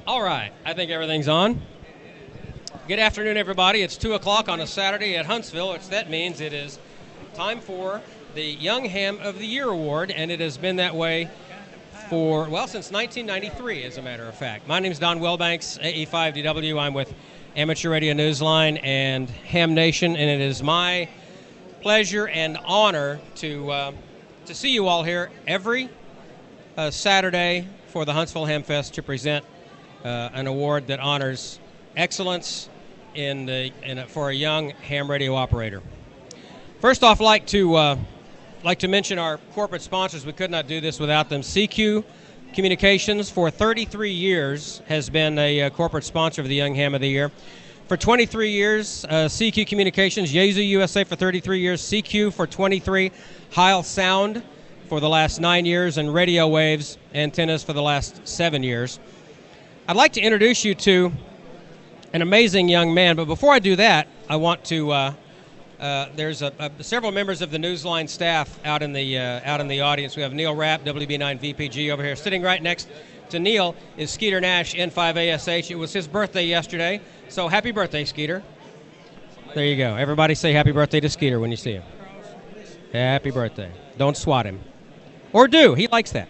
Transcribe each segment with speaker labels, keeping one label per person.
Speaker 1: All right, I think everything's on. Good afternoon, everybody. It's 2 o'clock on a Saturday at Huntsville, which that means it is time for the Young Ham of the Year Award, and it has been that way since 1993, as a matter of fact. My name is Don Wellbanks, AE5DW. I'm with Amateur Radio Newsline and Ham Nation, and it is my pleasure and honor to see you all here every Saturday for the Huntsville Ham Fest to present an award that honors excellence for a young ham radio operator. First off, like to mention our corporate sponsors. We could not do this without them. CQ Communications, for 33 years, has been a corporate sponsor of the Young Ham of the Year. For 23 years, CQ Communications, Yaesu USA for 33 years, CQ for 23, Heil Sound for the last 9 years, and Radio Waves Antennas for the last 7 years. I'd like to introduce you to an amazing young man, but before I do that, I want to. There's several members of the Newsline staff out in the audience. We have Neil Rapp, WB9 VPG over here. Sitting right next to Neil is Skeeter Nash, N5ASH. It was his birthday yesterday, so happy birthday, Skeeter. There you go. Everybody say happy birthday to Skeeter when you see him. Happy birthday. Don't swat him. Or do. He likes that.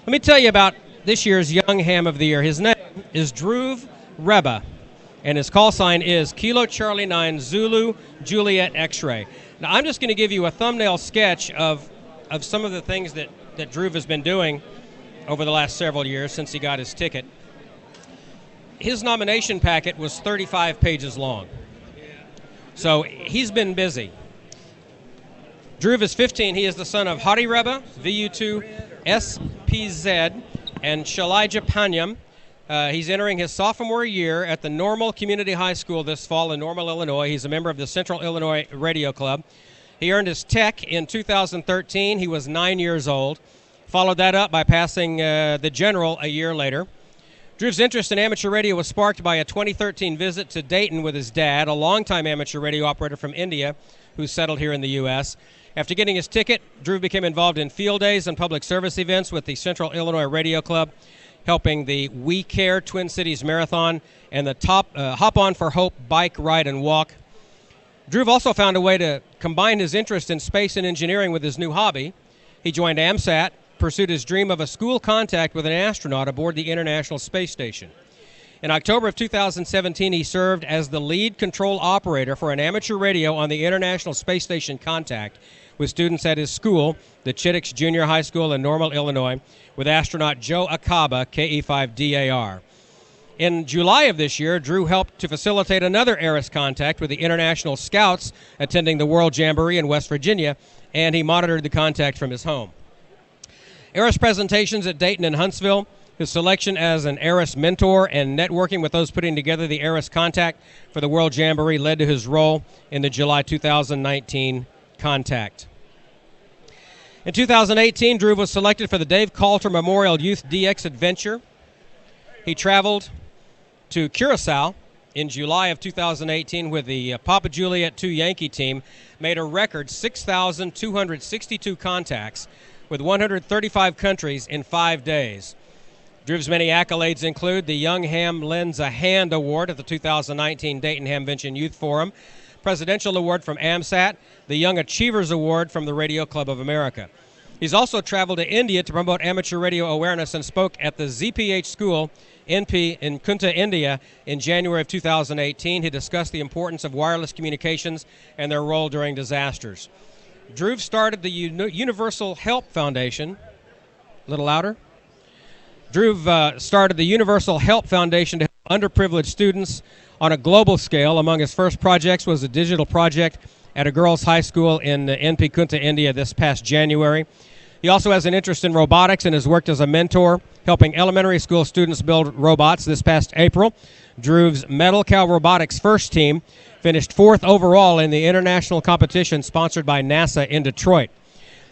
Speaker 1: Let me tell you about this year's Young Ham of the Year. His name is Dhruv Reba, and his call sign is Kilo Charlie 9 Zulu Juliet X-Ray. Now, I'm just going to give you a thumbnail sketch of some of the things that Dhruv has been doing over the last several years since he got his ticket. His nomination packet was 35 pages long, so he's been busy. Dhruv is 15. He is the son of Hari Reba, VU2 SPZ, and Shalija Panyam. He's entering his sophomore year at the Normal Community High School this fall in Normal, Illinois. He's a member of the Central Illinois Radio Club. He earned his tech in 2013. He was 9 years old. Followed that up by passing the general a year later. Dhruv's interest in amateur radio was sparked by a 2013 visit to Dayton with his dad, a longtime amateur radio operator from India who settled here in the U.S. After getting his ticket, Dhruv became involved in field days and public service events with the Central Illinois Radio Club, helping the We Care Twin Cities Marathon and the Hop On for Hope bike ride and walk. Dhruv also found a way to combine his interest in space and engineering with his new hobby. He joined AMSAT, pursued his dream of a school contact with an astronaut aboard the International Space Station. In October of 2017, he served as the lead control operator for an amateur radio on the International Space Station contact with students at his school, the Chittix Junior High School in Normal, Illinois, with astronaut Joe Acaba, KE5DAR. In July of this year, Dhruv helped to facilitate another ARIS contact with the International Scouts attending the World Jamboree in West Virginia, and he monitored the contact from his home. ARIS presentations at Dayton and Huntsville, his selection as an ARIS mentor, and networking with those putting together the ARIS contact for the World Jamboree led to his role in the July 2019 contact. In 2018, Dhruv was selected for the Dave Coulter Memorial Youth DX Adventure. He traveled to Curacao in July of 2018 with the Papa Juliet 2 Yankee team, made a record 6,262 contacts with 135 countries in 5 days. Dhruv's many accolades include the Young Ham Lends a Hand Award at the 2019 Dayton Hamvention Youth Forum, Presidential Award from AMSAT, the Young Achievers Award from the Radio Club of America. He's also traveled to India to promote amateur radio awareness and spoke at the ZPH School, NP, in Kunta, India in January of 2018. He discussed the importance of wireless communications and their role during disasters. Dhruv started the Universal Help Foundation. A little louder. Dhruv started the Universal Help Foundation to help underprivileged students on a global scale. Among his first projects was a digital project at a girls' high school in NP Kunta, India this past January. He also has an interest in robotics and has worked as a mentor, helping elementary school students build robots. This past April, Dhruv's Metal Cow Robotics first team finished 4th overall in the international competition sponsored by NASA in Detroit.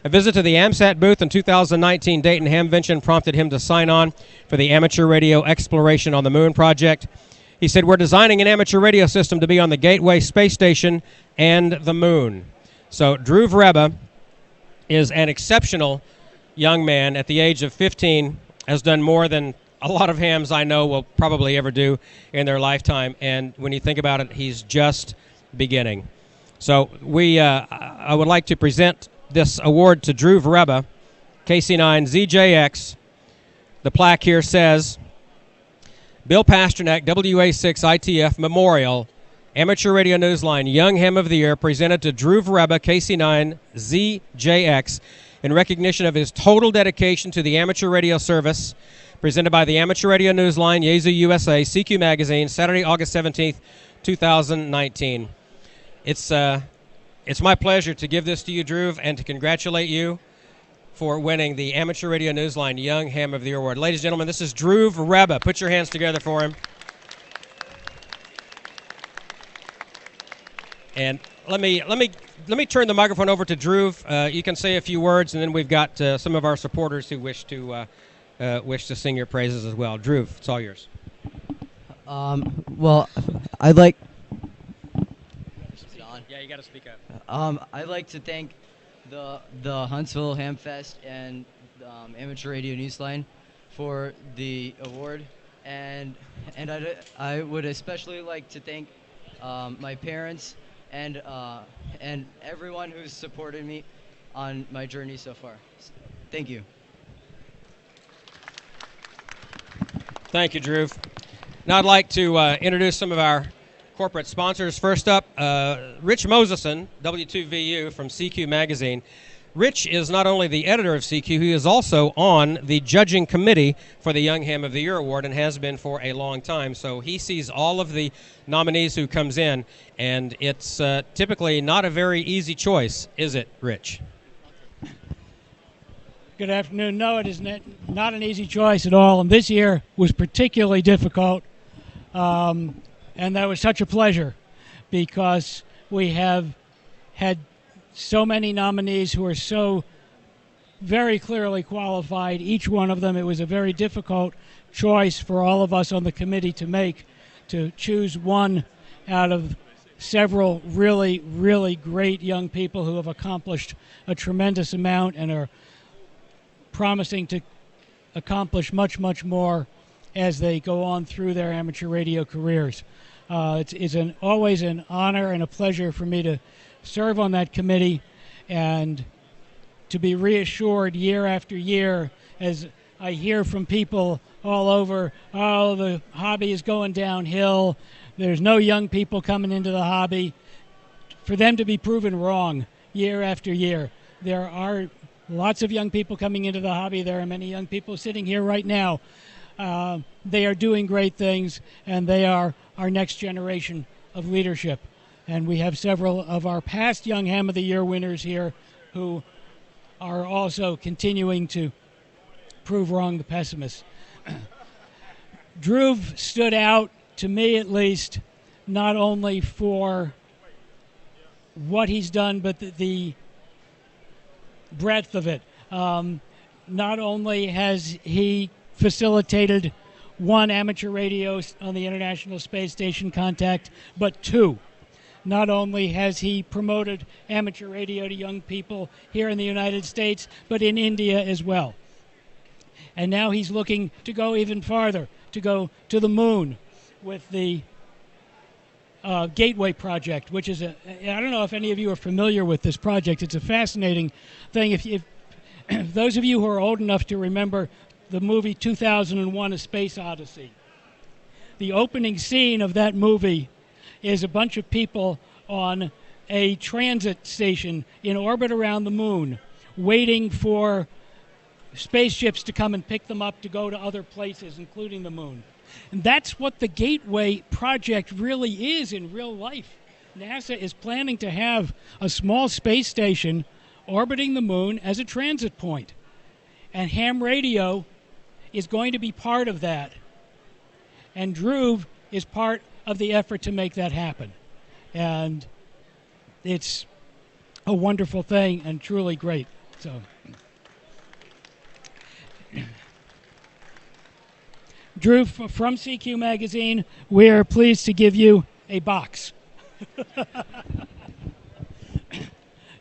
Speaker 1: A visit to the AMSAT booth in 2019 Dayton Hamvention prompted him to sign on for the Amateur Radio Exploration on the Moon project. He said, "We're designing an amateur radio system to be on the Gateway Space Station and the Moon." So Dhruv Reba is an exceptional young man. At the age of 15, has done more than a lot of hams I know will probably ever do in their lifetime. And when you think about it, he's just beginning. So I would like to present this award to Drew Vereba, KC9ZJX. The plaque here says, Bill Pasternak, WA6ITF Memorial, Amateur Radio Newsline Young Ham of the Year, presented to Drew Vereba, KC9ZJX, in recognition of his total dedication to the amateur radio service, presented by the Amateur Radio Newsline, Yazoo USA, CQ Magazine, Saturday, August 17th, 2019. It's my pleasure to give this to you, Drew, and to congratulate you for winning the Amateur Radio Newsline Young Ham of the Year Award. Ladies and gentlemen, this is Drew Vereba. Put your hands together for him. And let me turn the microphone over to Drew. You can say a few words, and then we've got some of our supporters who wish to sing your praises as well. Drew, it's all yours.
Speaker 2: Well, I'd like.
Speaker 1: Yeah, you got to speak up.
Speaker 2: I'd like to thank the Huntsville Ham Fest and Amateur Radio Newsline for the award, and I would especially like to thank my parents and everyone who's supported me on my journey so far. Thank you.
Speaker 1: Thank you, Drew. Now I'd like to introduce some of our corporate sponsors. First up, Rich Moseson, W2VU from CQ Magazine. Rich is not only the editor of CQ, he is also on the judging committee for the Young Ham of the Year Award and has been for a long time. So he sees all of the nominees who comes in, and it's typically not a very easy choice, is it, Rich?
Speaker 3: Good afternoon. No, it is not an easy choice at all, and this year was particularly difficult. And that was such a pleasure because we have had so many nominees who are so very clearly qualified, each one of them. It was a very difficult choice for all of us on the committee to make, to choose one out of several really, really great young people who have accomplished a tremendous amount and are promising to accomplish much, much more as they go on through their amateur radio careers. It's always an honor and a pleasure for me to serve on that committee and to be reassured year after year as I hear from people all over, oh, the hobby is going downhill, there's no young people coming into the hobby, for them to be proven wrong year after year. There are lots of young people coming into the hobby. There are many young people sitting here right now. They are doing great things, and they are our next generation of leadership. And we have several of our past Young Ham of the Year winners here who are also continuing to prove wrong the pessimists. Drew stood out, to me at least, not only for what he's done, but the breadth of it. Not only has he facilitated one amateur radio on the International Space Station contact, but two. Not only has he promoted amateur radio to young people here in the United States, but in India as well. And now he's looking to go even farther, to go to the moon with the Gateway Project, which is I don't know if any of you are familiar with this project. It's a fascinating thing. If those of you who are old enough to remember the movie 2001: A Space Odyssey, the opening scene of that movie is a bunch of people on a transit station in orbit around the moon waiting for spaceships to come and pick them up to go to other places, including the moon. And that's what the Gateway Project really is in real life. NASA is planning to have a small space station orbiting the moon as a transit point. And ham radio is going to be part of that. And Drew is part of the effort to make that happen. And it's a wonderful thing and truly great. So, Drew, from CQ Magazine, we're pleased to give you a box.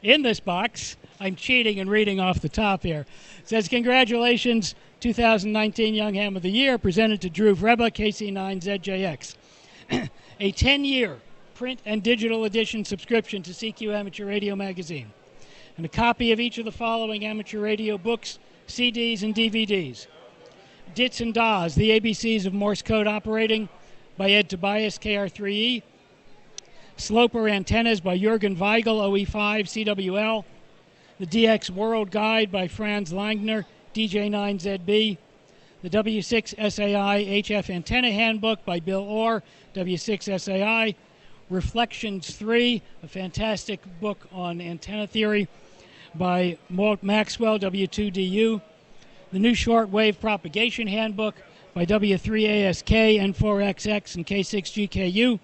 Speaker 3: In this box, I'm cheating and reading off the top here. It says, congratulations, 2019 Young Ham of the Year, presented to Drew Vreba, KC9ZJX. A 10-year print and digital edition subscription to CQ Amateur Radio Magazine, and a copy of each of the following amateur radio books, CDs, and DVDs. Dits and Dahs, The ABCs of Morse Code Operating, by Ed Tobias, KR3E. Sloper Antennas by Jürgen Weigel, OE5, CWL. The DX World Guide by Franz Langner, DJ9ZB. The W6SAI HF Antenna Handbook by Bill Orr, W6SAI. Reflections 3, a fantastic book on antenna theory by Walt Maxwell, W2DU. The New Shortwave Propagation Handbook by W3ASK, N4XX, and K6GKU.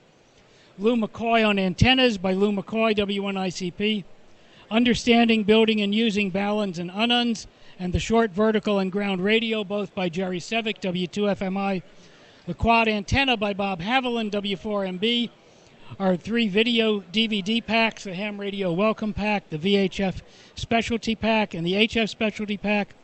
Speaker 3: Lou McCoy on Antennas by Lou McCoy, W1ICP. Understanding, Building, and Using Balance and Ununs, and The Short Vertical and Ground Radio, both by Jerry Sevick, W2FMI. The Quad Antenna by Bob Haviland, W4MB. Our 3 video DVD packs, the Ham Radio Welcome Pack, the VHF Specialty Pack, and the HF Specialty Pack.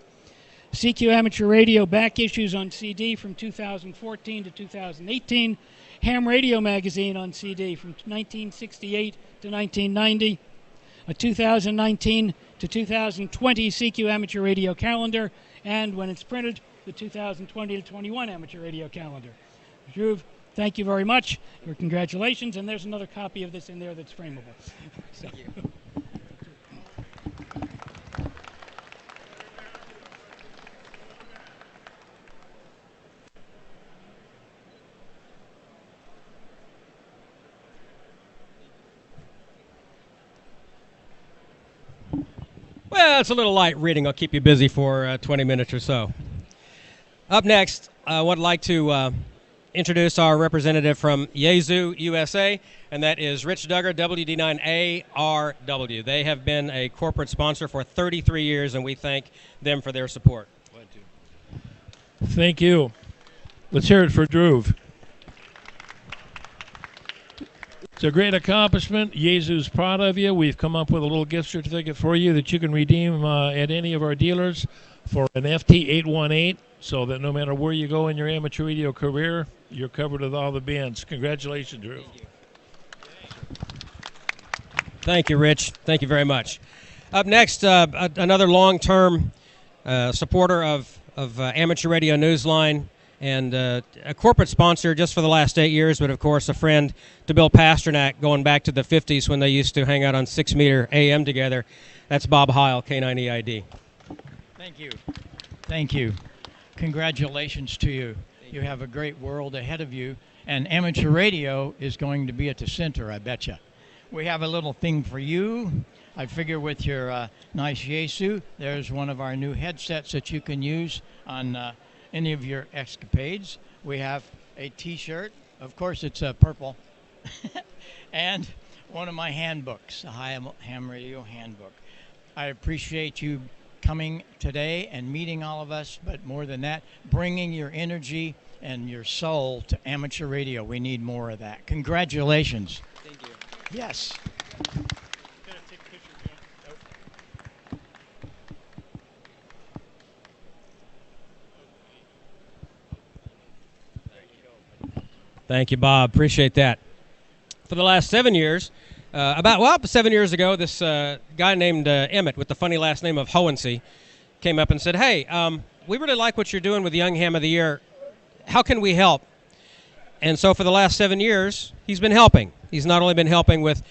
Speaker 3: CQ Amateur Radio back issues on CD from 2014 to 2018. Ham Radio Magazine on CD from 1968 to 1990. A 2019 to 2020 CQ Amateur Radio Calendar, and when it's printed, the 2020 to 21 Amateur Radio Calendar. Drew, thank you very much. Your congratulations, and there's another copy of this in there that's frameable. So.
Speaker 2: Thank you.
Speaker 1: Well, it's a little light reading. I'll keep you busy for 20 minutes or so. Up next, I would like to introduce our representative from Yaesu, USA, and that is Rich Duggar, WD9ARW. They have been a corporate sponsor for 33 years, and we thank them for their support.
Speaker 4: Thank you. Let's hear it for Drew. It's a great accomplishment. Yaesu's proud of you. We've come up with a little gift certificate for you that you can redeem at any of our dealers for an FT818, so that no matter where you go in your amateur radio career, you're covered with all the bands. Congratulations, Drew.
Speaker 1: Thank you, Rich. Thank you very much. Up next, another long-term supporter of Amateur Radio Newsline, and a corporate sponsor just for the last 8 years, but of course a friend to Bill Pasternak going back to the 50s when they used to hang out on 6 Meter AM together. That's Bob Heil, K9EID.
Speaker 5: Thank you. Thank you. Congratulations to you. You have a great world ahead of you, and amateur radio is going to be at the center, I betcha. We have a little thing for you. I figure with your nice Yaesu, there's one of our new headsets that you can use on any of your escapades. We have a t-shirt, of course it's purple, and one of my handbooks, the Ham Radio Handbook. I appreciate you coming today and meeting all of us, but more than that, bringing your energy and your soul to amateur radio. We need more of that. Congratulations.
Speaker 2: Thank you.
Speaker 5: Yes.
Speaker 1: Thank you, Bob. Appreciate that. For the last 7 years, about 7 years ago, this guy named Emmett with the funny last name of Hohensee came up and said, hey, we really like what you're doing with Young Ham of the Year. How can we help? And so for the last 7 years, he's been helping. He's not only been helping with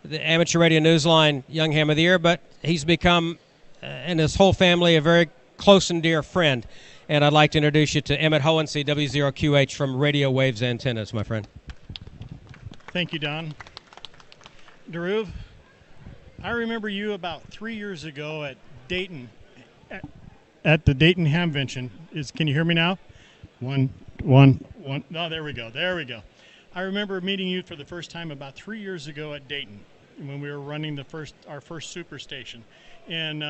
Speaker 1: the Amateur Radio Newsline Young Ham of the Year, but he's become, and his whole family, a very close and dear friend. And I'd like to introduce you to Emmett Hohensee, W0QH from Radio Waves Antennas, my friend.
Speaker 6: Thank you, Don. Daruv, I remember you about 3 years ago at Dayton, at the Dayton Hamvention. Can you hear me now? One. No, there we go. I remember meeting you for the first time about 3 years ago at Dayton when we were running our first superstation. And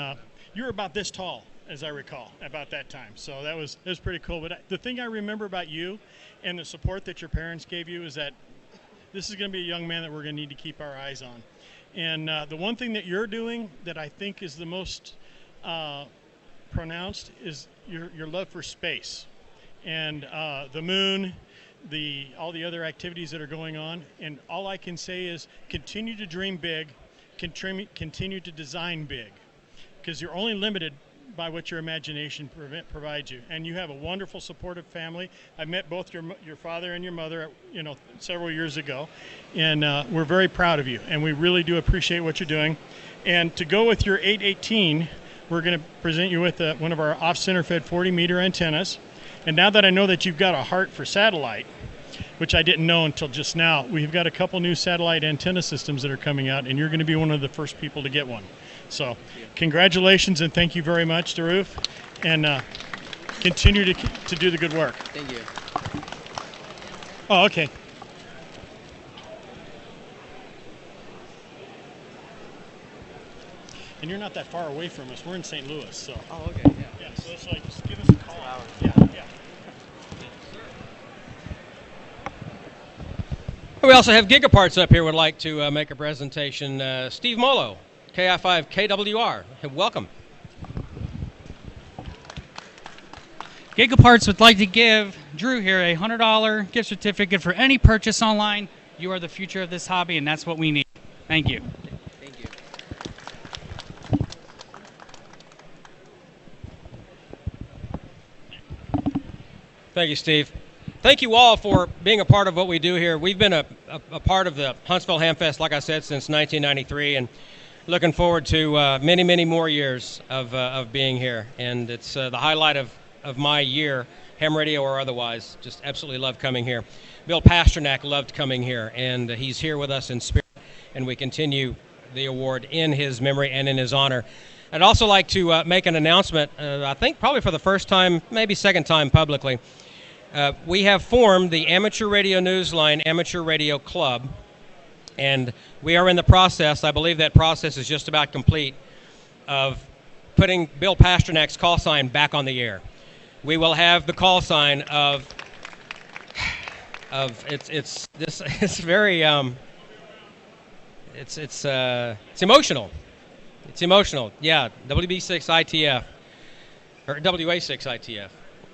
Speaker 6: you were about this tall, as I recall, about that time. So that was pretty cool. But the thing I remember about you and the support that your parents gave you is that this is going to be a young man that we're going to need to keep our eyes on. And the one thing that you're doing that I think is the most pronounced is your love for space and the moon, all the other activities that are going on. And all I can say is continue to dream big, continue to design big, because you're only limited by what your imagination provides you. And you have a wonderful, supportive family. I met both your father and your mother, several years ago, and we're very proud of you. And we really do appreciate what you're doing. And to go with your 818, we're going to present you with one of our off-center fed 40-meter antennas. And now that I know that you've got a heart for satellite, which I didn't know until just now, we've got a couple new satellite antenna systems that are coming out, and you're going to be one of the first people to get one. So congratulations and thank you very much, Dhruv, and continue to do the good work.
Speaker 2: Thank you.
Speaker 6: Oh, okay. And you're not that far away from us. We're in St. Louis, so.
Speaker 2: Oh, okay. Yeah.
Speaker 6: Yeah, so it's like, just give us a call. Yeah.
Speaker 1: We also have Gigaparts up here would like to make a presentation. Steve Molo, KI5 KWR. Welcome.
Speaker 7: Gigaparts would like to give Drew here a $100 gift certificate for any purchase online. You are the future of this hobby, and that's what we need. Thank you.
Speaker 2: Thank you.
Speaker 1: Thank you, Steve. Thank you all for being a part of what we do here. We've been a part of the Huntsville Hamfest, like I said, since 1993, and looking forward to many, many more years of being here. And it's the highlight of my year, ham radio or otherwise. Just absolutely love coming here. Bill Pasternak loved coming here, and he's here with us in spirit, and we continue the award in his memory and in his honor. I'd also like to make an announcement, I think probably for the first time, maybe second time publicly. We have formed the Amateur Radio Newsline Amateur Radio Club, and we are in the process, I believe that process is just about complete, of putting Bill Pasternak's call sign back on the air. We will have the call sign of it's very it's emotional. It's emotional. Yeah, WB6 ITF or WA6 ITF.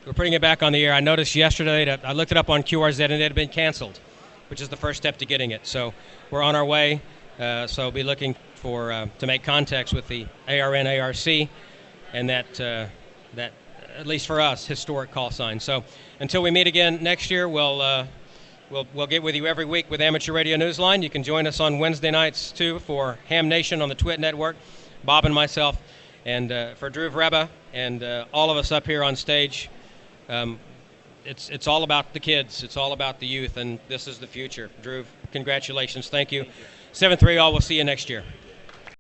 Speaker 1: We're putting it back on the air. I noticed yesterday that I looked it up on QRZ and it had been canceled, which is the first step to getting it. So we're on our way. So be looking for to make contacts with the ARN ARC and that at least for us historic call sign. So until we meet again next year, we'll get with you every week with Amateur Radio Newsline. You can join us on Wednesday nights too for Ham Nation on the Twit Network. Bob and myself, and for Dhruv Reba and all of us up here on stage. It's all about the kids. It's all about the youth, and this is the future. Dhruv, congratulations. Thank you. 7-3 all. We'll see you next year.